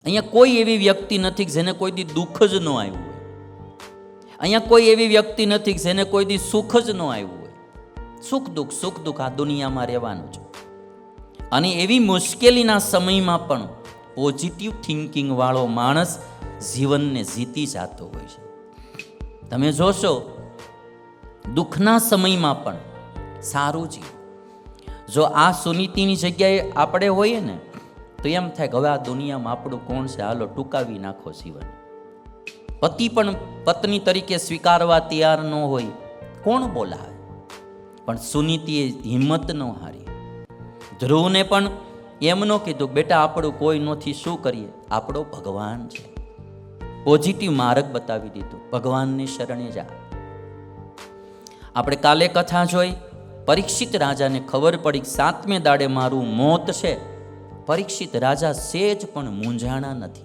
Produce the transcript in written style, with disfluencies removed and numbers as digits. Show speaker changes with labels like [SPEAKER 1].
[SPEAKER 1] અહીંયા કોઈ એવી વ્યક્તિ નથી કે જેને કોઈ દી દુઃખ જ ન આવ્યું હોય. અહીંયા કોઈ એવી વ્યક્તિ નથી કે જેને કોઈ દી સુખ જ ન આવ્યું હોય. સુખ દુઃખ આ દુનિયામાં રહેવાનું છે. અને એવી મુશ્કેલીના સમયમાં પણ પોઝિટિવ થિંકિંગ વાળો માણસ જીવનને જીતી જતો હોય છે. તમે જોશો દુઃખના સમયમાં પણ સારું જીવ. જો આ સુનીતિની જગ્યાએ આપણે હોઈએ ને તો એમ થાય કે હવે આ દુનિયામાં આપણું કોણ છે, હાલો ટૂંકાવી નાખો જીવન. પતિ પણ પત્ની તરીકે સ્વીકારવા તૈયાર ન હોય, કોણ બોલાવે? પણ સુનીતિએ હિંમત ન હારી. ધ્રુવને પણ એમ ન કીધું બેટા આપણું કોઈ નથી, શું કરીએ, આપણો ભગવાન છે. પોઝિટિવ માર્ગ બતાવી દીધું, ભગવાનની શરણે જા. આપણે કાલે કથા જોઈ, પરીક્ષિત રાજાને ખબર પડી કે 7મે દાડે મારું મોત છે. પરીક્ષિત રાજા સેજ પણ મૂંઝાણા નથી.